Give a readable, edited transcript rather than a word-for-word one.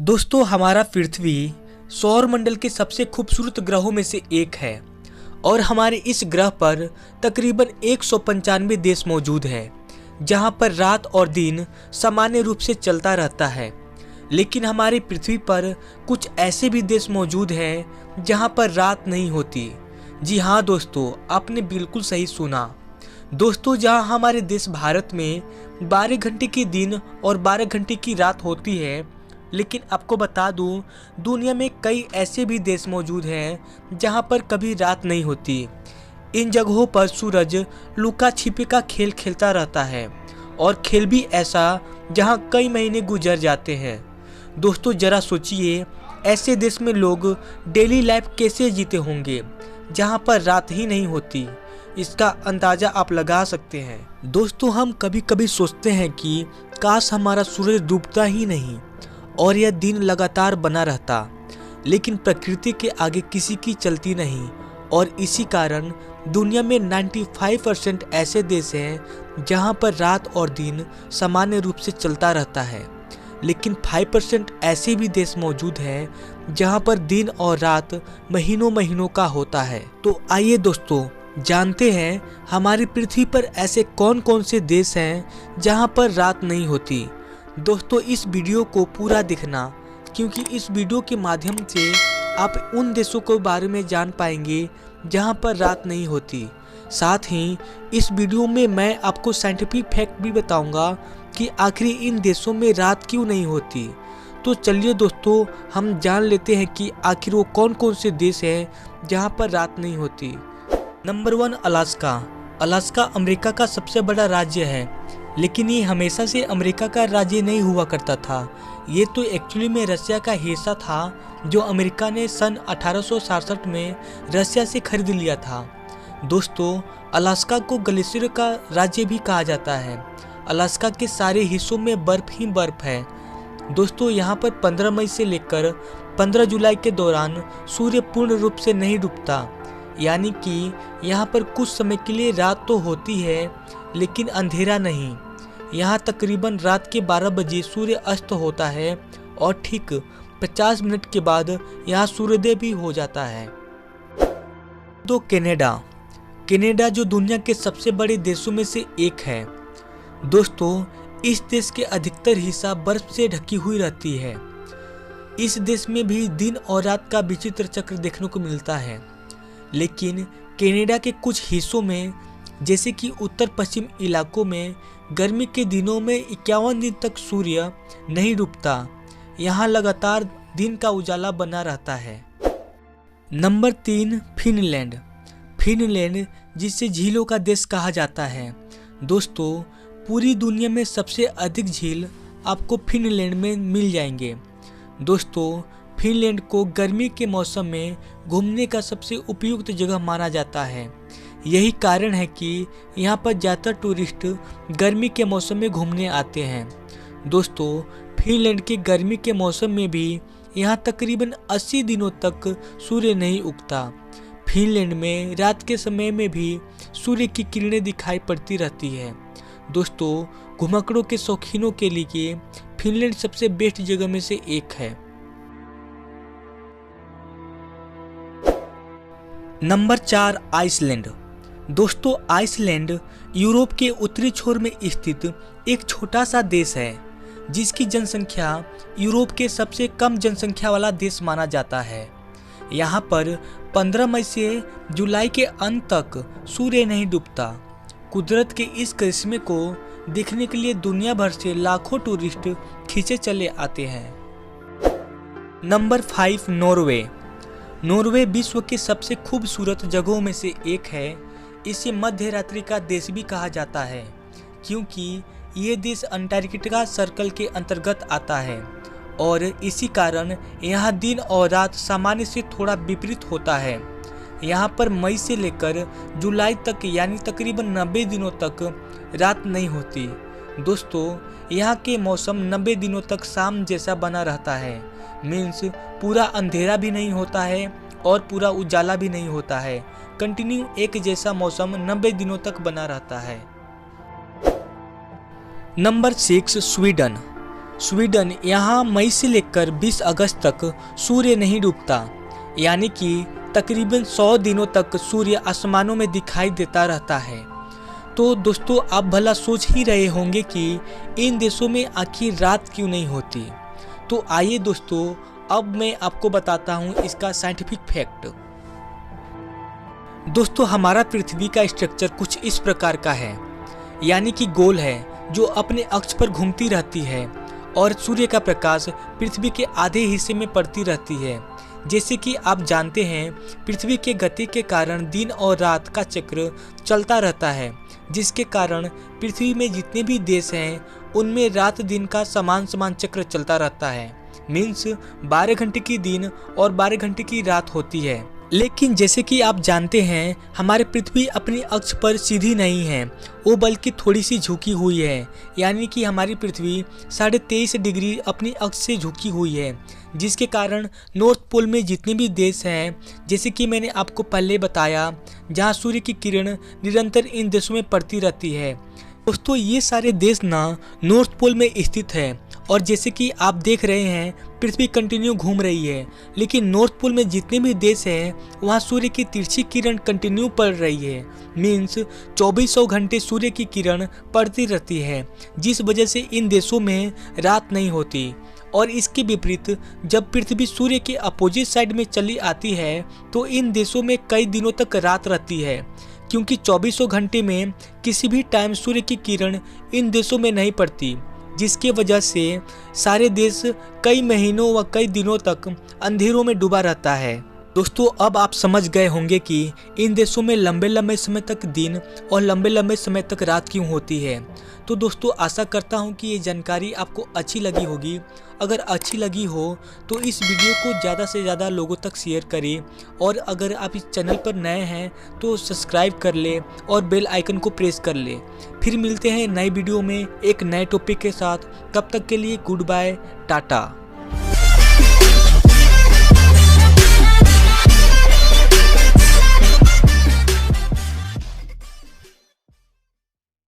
दोस्तों, हमारा पृथ्वी सौर मंडल के सबसे खूबसूरत ग्रहों में से एक है और हमारे इस ग्रह पर तकरीबन 195 देश मौजूद हैं, जहां पर रात और दिन सामान्य रूप से चलता रहता है। लेकिन हमारी पृथ्वी पर कुछ ऐसे भी देश मौजूद हैं जहां पर रात नहीं होती। जी हाँ दोस्तों, आपने बिल्कुल सही सुना। दोस्तों, जहां हमारे देश भारत में 12 घंटे की दिन और 12 घंटे की रात होती है, लेकिन आपको बता दूं, दुनिया में कई ऐसे भी देश मौजूद हैं जहां पर कभी रात नहीं होती। इन जगहों पर सूरज लुका छिपी का खेल खेलता रहता है और खेल भी ऐसा जहां कई महीने गुजर जाते हैं। दोस्तों, जरा सोचिए, ऐसे देश में लोग डेली लाइफ कैसे जीते होंगे जहां पर रात ही नहीं होती। इसका अंदाजा आप लगा सकते हैं। दोस्तों, हम कभी कभी सोचते हैं कि काश हमारा सूरज डूबता ही नहीं और यह दिन लगातार बना रहता, लेकिन प्रकृति के आगे किसी की चलती नहीं और इसी कारण दुनिया में 95% ऐसे देश हैं जहां पर रात और दिन सामान्य रूप से चलता रहता है, लेकिन 5% ऐसे भी देश मौजूद हैं जहां पर दिन और रात महीनों महीनों का होता है। तो आइए दोस्तों, जानते हैं हमारी पृथ्वी पर ऐसे कौन कौन से देश हैं जहां पर रात नहीं होती। दोस्तों, इस वीडियो को पूरा देखना, क्योंकि इस वीडियो के माध्यम से आप उन देशों के बारे में जान पाएंगे जहां पर रात नहीं होती। साथ ही इस वीडियो में मैं आपको साइंटिफिक फैक्ट भी बताऊंगा कि आखिर इन देशों में रात क्यों नहीं होती। तो चलिए दोस्तों, हम जान लेते हैं कि आखिर वो कौन कौन से देश हैं जहां पर रात नहीं होती। Number 1, Alaska. अलास्का अमेरिका का सबसे बड़ा राज्य है, लेकिन ये हमेशा से अमेरिका का राज्य नहीं हुआ करता था। ये तो एक्चुअली में रसिया का हिस्सा था, जो अमेरिका ने सन 1867 में रसिया से खरीद लिया था। दोस्तों, अलास्का को ग्लेशियर का राज्य भी कहा जाता है। अलास्का के सारे हिस्सों में बर्फ ही बर्फ है। दोस्तों, यहाँ पर 15 मई से लेकर 15 जुलाई के दौरान सूर्य पूर्ण रूप से नहीं डूबता, यानी कि यहाँ पर कुछ समय के लिए रात तो होती है लेकिन अंधेरा नहीं। यहाँ तकरीबन रात के 12 बजे सूर्य अस्त होता है और ठीक 50 मिनट के बाद यहाँ सूर्योदय भी हो जाता है। तो कनाडा जो दुनिया के सबसे बड़े देशों में से एक है। दोस्तों, इस देश के अधिकतर हिस्सा बर्फ से ढकी हुई रहती है। इस देश में भी दिन और रात का विचित्र चक्र देखने को मिलता है, लेकिन कनाडा के कुछ हिस्सों में, जैसे कि उत्तर पश्चिम इलाकों में, गर्मी के दिनों में 51 दिन तक सूर्य नहीं डूबता। यहाँ लगातार दिन का उजाला बना रहता है। नंबर 3, फिनलैंड, जिसे झीलों का देश कहा जाता है। दोस्तों, पूरी दुनिया में सबसे अधिक झील आपको फिनलैंड में मिल जाएंगे। दोस्तों, फिनलैंड को गर्मी के मौसम में घूमने का सबसे उपयुक्त जगह माना जाता है। यही कारण है कि यहाँ पर ज़्यादातर टूरिस्ट गर्मी के मौसम में घूमने आते हैं। दोस्तों, फिनलैंड के गर्मी के मौसम में भी यहाँ तकरीबन 80 दिनों तक सूर्य नहीं उगता। फिनलैंड में रात के समय में भी सूर्य की किरणें दिखाई पड़ती रहती है। दोस्तों, घुमक्कड़ों के शौकीनों के लिए फिनलैंड सबसे बेस्ट जगह में से एक है। Number 4, Iceland. दोस्तों, आइसलैंड यूरोप के उत्तरी छोर में स्थित एक छोटा सा देश है, जिसकी जनसंख्या यूरोप के सबसे कम जनसंख्या वाला देश माना जाता है। यहाँ पर 15 मई से जुलाई के अंत तक सूर्य नहीं डूबता। कुदरत के इस करिश्मे को देखने के लिए दुनिया भर से लाखों टूरिस्ट खींचे चले आते हैं। नंबर 5, नॉर्वे विश्व के सबसे खूबसूरत जगहों में से एक है। इसे मध्य रात्रि का देश भी कहा जाता है, क्योंकि ये देश अंटार्कटिका सर्कल के अंतर्गत आता है और इसी कारण यहाँ दिन और रात सामान्य से थोड़ा विपरीत होता है। यहाँ पर मई से लेकर जुलाई तक, यानी तकरीबन 90 दिनों तक रात नहीं होती। दोस्तों, यहाँ के मौसम 90 दिनों तक शाम जैसा बना रहता है। मीन्स पूरा अंधेरा भी नहीं होता है और पूरा उजाला भी नहीं होता है। कंटिन्यू एक जैसा मौसम 90 दिनों तक बना रहता है। नंबर 6, स्वीडन यहाँ मई से लेकर 20 अगस्त तक सूर्य नहीं डूबता, यानी कि तकरीबन 100 दिनों तक सूर्य आसमानों में दिखाई देता रहता है। तो दोस्तों आप भला सोच ही रहे होंगे कि इन देशों में आखिर रात क्यों नहीं होती। तो आइए दोस्तों अब मैं आपको बताता हूँ इसका साइंटिफिक फैक्ट। दोस्तों हमारा पृथ्वी का स्ट्रक्चर कुछ इस प्रकार का है, यानी कि गोल है जो अपने अक्ष पर घूमती रहती है और सूर्य का प्रकाश पृथ्वी के आधे हिस्से में पड़ती रहती है। जैसे कि आप जानते हैं पृथ्वी के गति के कारण दिन और रात का चक्र चलता रहता है, जिसके कारण पृथ्वी में जितने भी देश हैं उनमें रात दिन का समान चक्र चलता रहता है। मीन्स 12 घंटे की दिन और 12 घंटे की रात होती है। लेकिन जैसे कि आप जानते हैं हमारे पृथ्वी अपनी अक्ष पर सीधी नहीं है, वो बल्कि थोड़ी सी झुकी हुई है, यानी कि हमारी पृथ्वी 23.5 डिग्री अपनी अक्ष से झुकी हुई है, जिसके कारण नॉर्थ पोल में जितने भी देश हैं, जैसे कि मैंने आपको पहले बताया, जहां सूर्य की किरण निरंतर इन देशों में पड़ती रहती है। दोस्तों ये सारे देश ना नॉर्थ पोल में स्थित है और जैसे कि आप देख रहे हैं पृथ्वी कंटिन्यू घूम रही है, लेकिन नॉर्थ पोल में जितने भी देश हैं वहाँ सूर्य की तिरछी किरण कंटिन्यू पड़ रही है। मीन्स 2400 घंटे सूर्य की किरण पड़ती रहती है, जिस वजह से इन देशों में रात नहीं होती। और इसके विपरीत जब पृथ्वी सूर्य के अपोजिट साइड में चली आती है तो इन देशों में कई दिनों तक रात रहती है, क्योंकि 2400 घंटे में किसी भी टाइम सूर्य की किरण इन देशों में नहीं पड़ती, जिसके वजह से सारे देश कई महीनों व कई दिनों तक अंधेरों में डूबा रहता है। दोस्तों अब आप समझ गए होंगे कि इन देशों में लंबे समय तक दिन और लंबे समय तक रात क्यों होती है। तो दोस्तों आशा करता हूं कि ये जानकारी आपको अच्छी लगी होगी। अगर अच्छी लगी हो तो इस वीडियो को ज़्यादा से ज़्यादा लोगों तक शेयर करें, और अगर आप इस चैनल पर नए हैं तो सब्सक्राइब कर ले और बेल आइकन को प्रेस कर ले। फिर मिलते हैं नए वीडियो में एक नए टॉपिक के साथ। तब तक के लिए गुड बाय, टाटा।